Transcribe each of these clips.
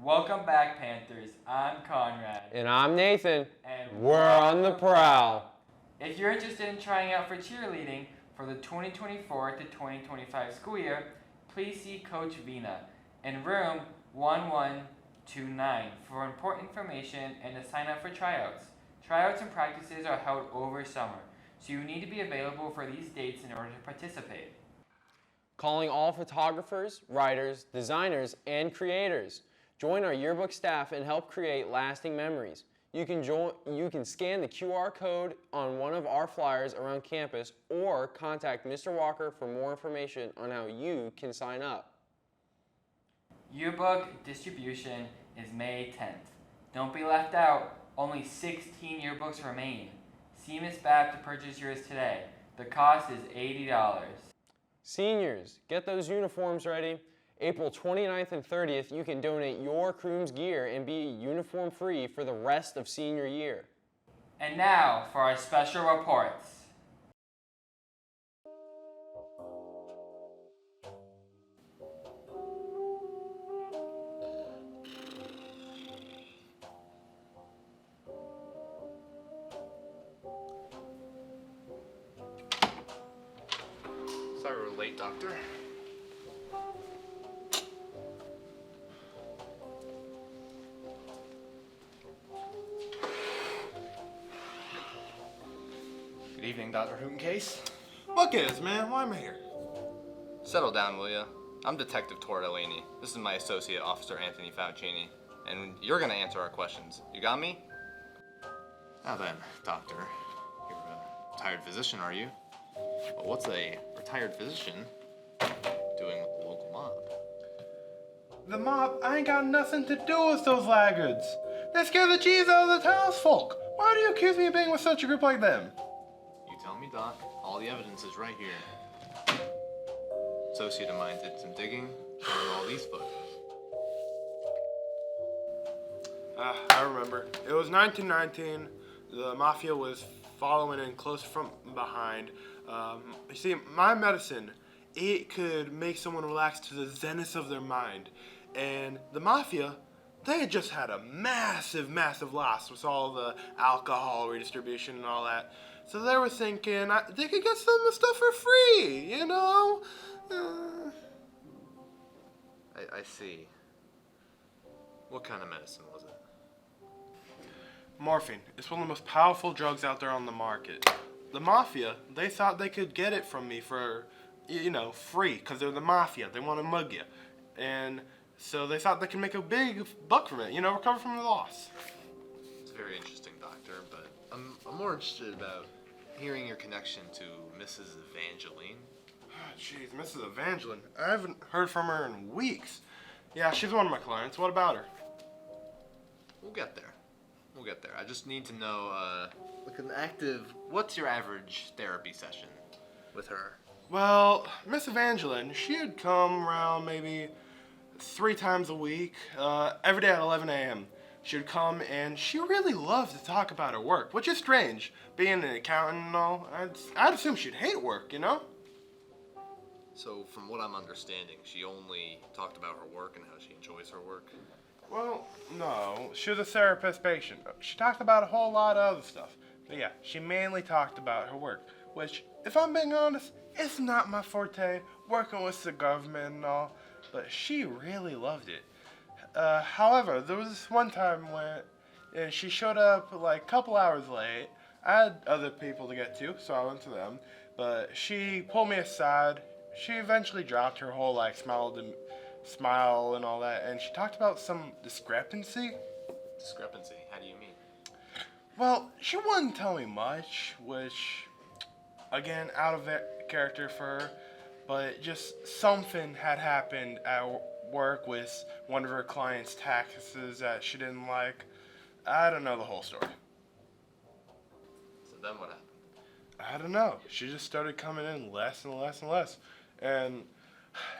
Welcome back, Panthers. I'm Conrad. And I'm Nathan. And we're on the prowl. If you're interested in trying out for cheerleading for the 2024 to 2025 school year, please see Coach Vina in room 1129 for important information and to sign up for tryouts. Tryouts and practices are held over summer, so you need to be available for these dates in order to participate. Calling all photographers, writers, designers, and creators. Join our yearbook staff and help create lasting memories. You can scan the QR code on one of our flyers around campus or contact Mr. Walker for more information on how you can sign up. Yearbook distribution is May 10th. Don't be left out. Only 16 yearbooks remain. See Miss Babb to purchase yours today. The cost is $80. Seniors, get those uniforms ready. April 29th and 30th, you can donate your Croom's gear and be uniform free for the rest of senior year. And now for our special reports. Sorry we're late, Doctor. Good evening, Dr. Hootencase. What gives, man? Why am I here? Settle down, will ya? I'm Detective Tortellini. This is my associate, Officer Anthony Faucini. And you're gonna answer our questions. You got me? Now then, Doctor. You're a retired physician, are you? Well, what's a retired physician doing with the local mob? The mob ain't got nothing to do with those laggards. They scare the cheese out of the townsfolk. Why do you accuse me of being with such a group like them? You tell me, Doc. All the evidence is right here. Associate of mine did some digging, showing all these photos. I remember. It was 1919. The mafia was following in close from behind. You see, my medicine, it could make someone relax to the zenith of their mind. And the mafia, they had just had a massive, massive loss with all the alcohol redistribution and all that. So they were thinking they could get some stuff for free, you know? I see. What kind of medicine was it? Morphine. It's one of the most powerful drugs out there on the market. The mafia, they thought they could get it from me for, free, because they're the mafia. They want to mug you. And so they thought they could make a big buck from it, recover from the loss. It's very interesting, Doctor, but I'm more interested about hearing your connection to Mrs. Evangeline. Jeez, Mrs. Evangeline. I haven't heard from her in weeks. Yeah, she's one of my clients. What about her? We'll get there. I just need to know, what's your average therapy session with her? Well, Miss Evangeline, she'd come around maybe 3 times a week, every day at 11 a.m. She'd come and she really loved to talk about her work, which is strange. Being an accountant and all, I'd assume she'd hate work, So, from what I'm understanding, she only talked about her work and how she enjoys her work? Well, no. She was a therapist patient. She talked about a whole lot of other stuff. But yeah, she mainly talked about her work, which, if I'm being honest, it's not my forte, working with the government and all, but she really loved it. However, there was this one time when she showed up like a couple hours late. I had other people to get to, so I went to them, but she pulled me aside. She eventually dropped her whole smile and all that, and she talked about some discrepancy. Discrepancy? How do you mean? Well, she wouldn't tell me much, which, again, out of character for her, but just something had happened at work with one of her clients' taxes that she didn't like. I don't know the whole story. So then what happened? I don't know. She just started coming in less and less and less. And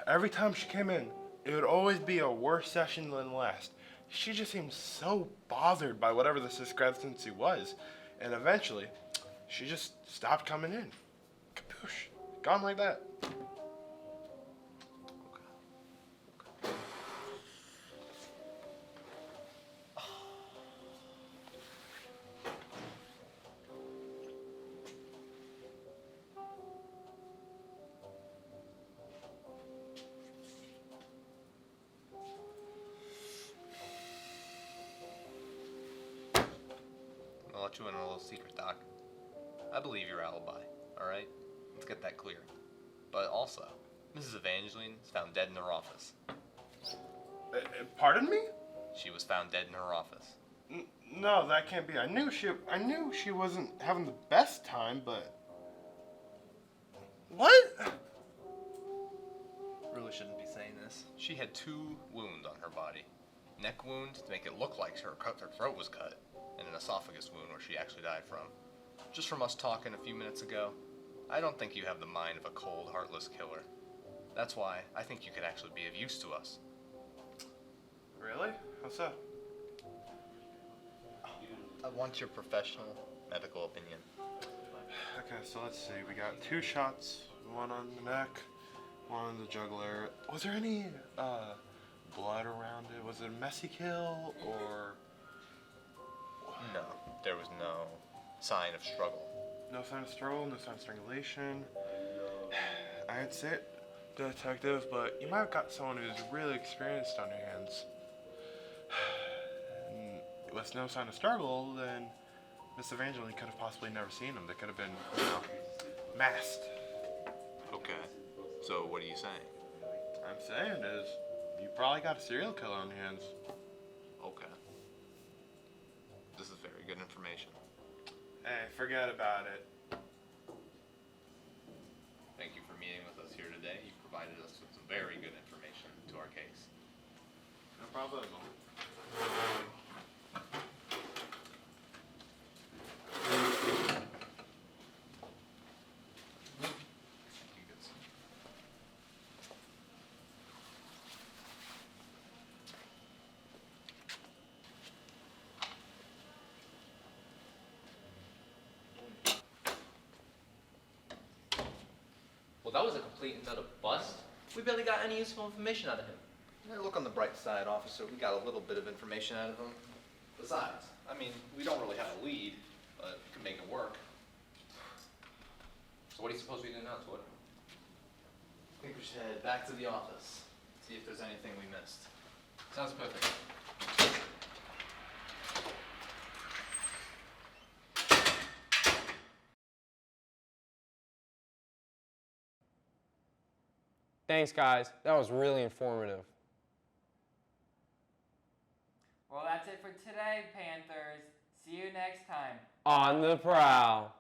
every time she came in, it would always be a worse session than the last. She just seemed so bothered by whatever this discrepancy was. And eventually, she just stopped coming in. Kapoosh. Gone like that. let you in on a little secret, Doc. I believe your alibi, alright? Let's get that clear. But also, Mrs. Evangeline is found dead in her office. Pardon me? She was found dead in her office. No, that can't be. I knew she wasn't having the best time, but what? Really shouldn't be saying this. She had 2 wounds on her body. Neck wound to make it look like her throat was cut, and an esophagus wound where she actually died from. Just from us talking a few minutes ago, I don't think you have the mind of a cold, heartless killer. That's why I think you could actually be of use to us. Really? How so? I want your professional medical opinion. Okay, so let's see. We got 2 shots, one on the neck, one on the jugular. Was there any blood around it? Was it a messy kill or? No, there was no sign of struggle. No sign of struggle, no sign of strangulation. I'd say it, detective, but you might have got someone who's really experienced on your hands. And with no sign of struggle, then Miss Evangeline could have possibly never seen him. They could have been, masked. Okay, so what are you saying? I'm saying is, you probably got a serial killer on your hands. Okay. This is very good information. Hey, forget about it. Thank you for meeting with us here today. You provided us with some very good information to our case. No problem. Thank you, good sir. Well, that was a complete and utter bust. We barely got any useful information out of him. Yeah, look on the bright side, officer. We got a little bit of information out of him. Besides, I mean, we don't really have a lead, but we can make it work. So what do you suppose we do now, Twitter? I think we should head back to the office, see if there's anything we missed. Sounds perfect. Thanks, guys. That was really informative. Well, that's it for today, Panthers. See you next time. On the Prowl.